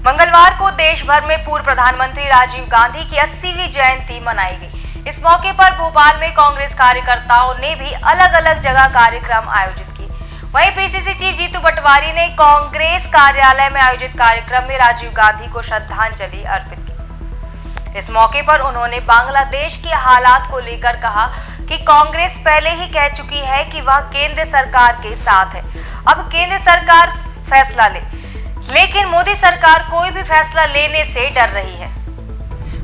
मंगलवार को देश भर में पूर्व प्रधानमंत्री राजीव गांधी की 80वीं जयंती मनाई गई। इस मौके पर भोपाल में कांग्रेस कार्यकर्ताओं ने भी अलग अलग जगह कार्यक्रम आयोजित किए। वहीं पीसीसी चीफ जीतू पटवारी ने कांग्रेस कार्यालय में आयोजित कार्यक्रम में राजीव गांधी को श्रद्धांजलि अर्पित की। इस मौके पर उन्होंने बांग्लादेश के हालात को लेकर कहा कि कांग्रेस पहले ही कह चुकी है कि वह केंद्र सरकार के साथ है। अब केंद्र सरकार फैसला ले, लेकिन मोदी सरकार कोई भी फैसला लेने से डर रही है।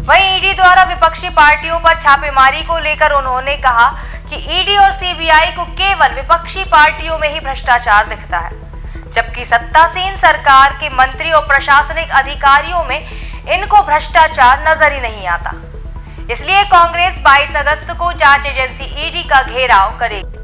वहीं ईडी द्वारा विपक्षी पार्टियों पर छापेमारी को लेकर उन्होंने कहा कि ईडी और सीबीआई को केवल विपक्षी पार्टियों में ही भ्रष्टाचार दिखता है, जबकि सत्तासीन सरकार के मंत्री और प्रशासनिक अधिकारियों में इनको भ्रष्टाचार नजर ही नहीं आता। इसलिए कांग्रेस 22 अगस्त को जांच एजेंसी ईडी का घेराव करेगी।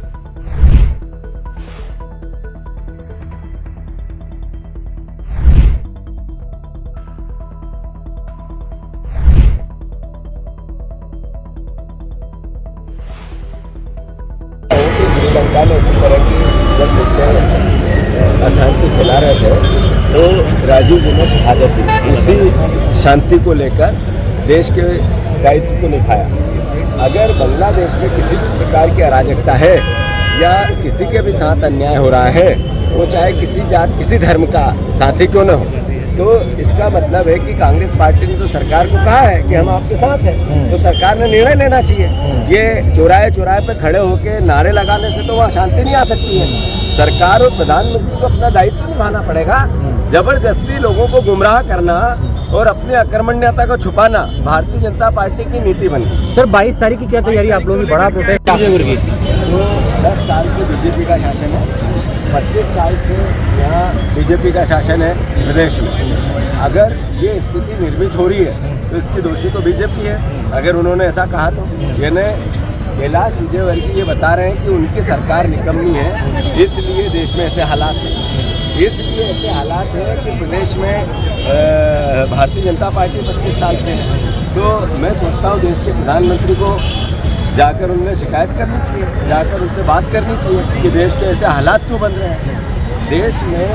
श्रीलंका में इसी तरह की जब मुद्दे अशांति फैला रहे थे तो राजीव जी ने शहादत दी। उसी शांति को लेकर देश के दायित्व को निभाया। अगर बांग्लादेश में किसी भी प्रकार की अराजकता है या किसी के भी साथ अन्याय हो रहा है, वो चाहे किसी जात किसी धर्म का साथी क्यों न हो, तो इसका मतलब है कि कांग्रेस पार्टी ने तो सरकार को कहा है कि हम आपके साथ हैं, तो सरकार ने निर्णय लेना चाहिए। ये चौराहे चौराहे पे खड़े होकर नारे लगाने से तो वहाँ शांति नहीं आ सकती है। सरकार और प्रधानमंत्री को अपना दायित्व निभाना पड़ेगा। जबरदस्ती लोगों को गुमराह करना और अपनी अकर्मण्यता को छुपाना भारतीय जनता पार्टी की नीति बनी। सर 22 तारीख की क्या तैयारी, आप लोगों की बड़ा प्रोटेस्ट? तो 10 साल से बीजेपी का शासन है, 25 साल से यहाँ बीजेपी का शासन है प्रदेश में। अगर ये स्थिति निर्मित हो रही है तो इसकी दोषी तो बीजेपी है। अगर उन्होंने ऐसा कहा तो यानी कैलाश विजयवर्गीय ये बता रहे हैं कि उनकी सरकार निकम्मी है, इसलिए देश में ऐसे हालात हैं। इसलिए ऐसे हालात हैं कि प्रदेश में भारतीय जनता पार्टी 25 साल से है। तो मैं सोचता हूँ देश के प्रधानमंत्री को जाकर उनमें शिकायत करनी चाहिए, जाकर उनसे बात करनी चाहिए कि देश के ऐसे हालात क्यों बन रहे हैं। देश में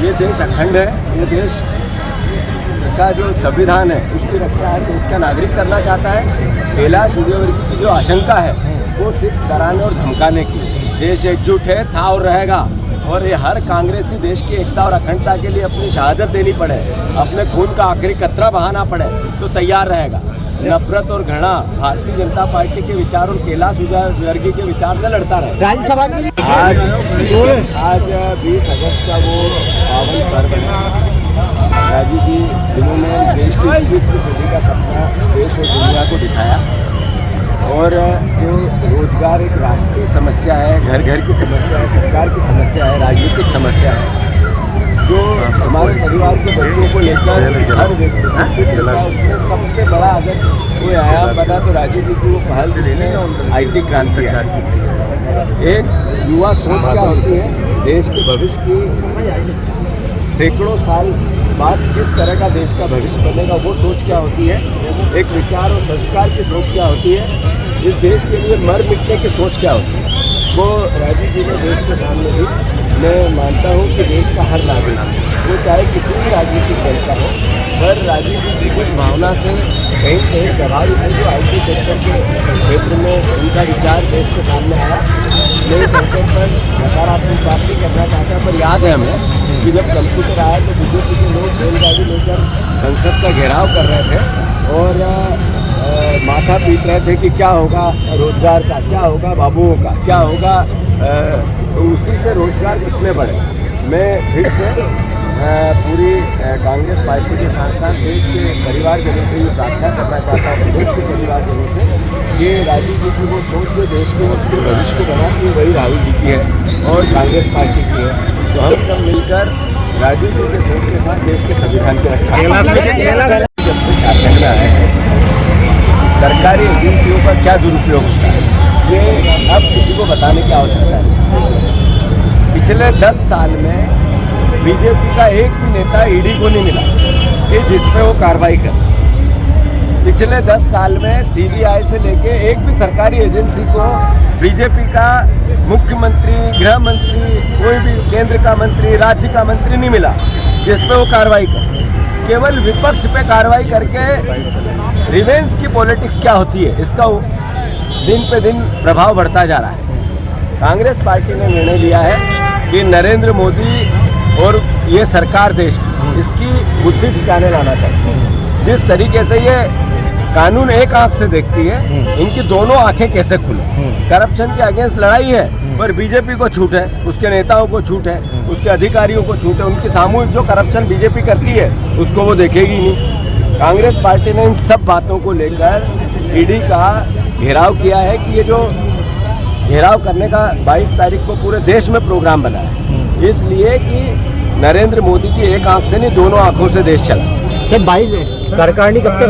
ये देश अखंड है, ये देश का जो संविधान है उसकी रक्षा है, देश का नागरिक करना चाहता है। कैलाश विजयवर्गीय की जो आशंका है वो सिर्फ डराने और धमकाने की। देश एकजुट है, था और रहेगा, और ये हर कांग्रेसी देश की एकता और अखंडता के लिए अपनी शहादत देनी पड़े, अपने खून का आखिरी कतरा बहाना पड़े तो तैयार रहेगा। नफरत और घृणा भारतीय जनता पार्टी के विचार और कैलाश विजयवर्गीय के विचार से लड़ता रहे। राज्यसभा आज 20 अगस्त का वो पावन पर्व है। राजीव जी जिन्होंने देश की 21वीं सदी का सपना देश और दुनिया को दिखाया, और जो रोजगार एक राष्ट्रीय समस्या है, घर घर की समस्या है, सरकार की समस्या है, राजनीतिक समस्या है, जो हमारे परिवार के बच्चों को लेकर हर व्यक्ति चिंतित रहता है। उसमें सबसे बड़ा अगर कोई आयाम बना तो राजीव जी की वो पहल जिसने IT क्रांति है। एक युवा सोच क्या होती है, देश के भविष्य की सैकड़ों साल बाद किस तरह का देश का भविष्य बनेगा वो सोच क्या होती है, एक विचार और संस्कार की सोच क्या होती है, इस देश के लिए मर मिटने की सोच क्या होती है, वो राजीव जी ने देश के सामने दी। मैं मानता हूँ कि देश का हर नागरिक, वो चाहे किसी भी राजनीतिक दल का हो, पर राजीव जी की कुछ भावना से कहीं कहीं प्रभावित है। जो IT सेक्टर के क्षेत्र में उनका विचार देश के सामने आया, नए सेक्टर पर नकारात्मक प्राप्ति करना चाहता है। पर याद है हमें कि जब कंप्यूटर आया तो बीजेपी के लोग बैलगाड़ी लेकर संसद का घेराव कर रहे थे और माथा पीट रहे थे कि क्या होगा रोजगार का, क्या होगा बाबुओं का, क्या होगा। तो उसी से रोजगार कितने बढ़े। मैं फिर से पूरी कांग्रेस पार्टी के साथ साथ देश के परिवारजनों से ये प्रार्थना करना चाहता हूँ, देश के परिवारजनों से, ये राजीव जी की वो सोच जो देश को भविष्य को बनाती है वही राहुल जी की है और कांग्रेस पार्टी की है। तो हम सब मिलकर राजीव जी के सोच के साथ देश के संविधान की रक्षा। जब से शासन में आए हैं, सरकारी एजेंसियों का क्या दुरुपयोग होता है ये अब किसी को बताने की आवश्यकता है। पिछले 10 साल में बीजेपी का एक भी नेता ईडी को नहीं मिला कि जिस पे वो कार्रवाई करे। पिछले 10 साल में सीबीआई से लेके एक भी सरकारी एजेंसी को बीजेपी का मुख्यमंत्री, गृह मंत्री, कोई भी केंद्र का मंत्री, राज्य का मंत्री नहीं मिला जिस पे वो कार्रवाई करे। केवल विपक्ष पे कार्रवाई करके रिवेंज की पॉलिटिक्स क्या होती है, इसका दिन पे दिन प्रभाव बढ़ता जा रहा है। कांग्रेस पार्टी ने निर्णय लिया है कि नरेंद्र मोदी और ये सरकार देश की, इसकी बुद्धि ठिकाने लाना चाहिए। जिस तरीके से ये कानून एक आंख से देखती है, इनकी दोनों आंखें कैसे खुले। करप्शन के अगेंस्ट लड़ाई है, पर बीजेपी को छूट है, उसके नेताओं को छूट है, उसके अधिकारियों को छूट है। उनकी सामूहिक जो करप्शन बीजेपी करती है उसको वो देखेगी नहीं। कांग्रेस पार्टी ने इन सब बातों को लेकर ईडी का घेराव किया है कि ये जो घेराव करने का 22 तारीख को पूरे देश में प्रोग्राम बना है, इसलिए कि नरेंद्र मोदी जी एक आंख से नहीं दोनों आंखों से देश चला। 22 कार्यकारिणी कब तक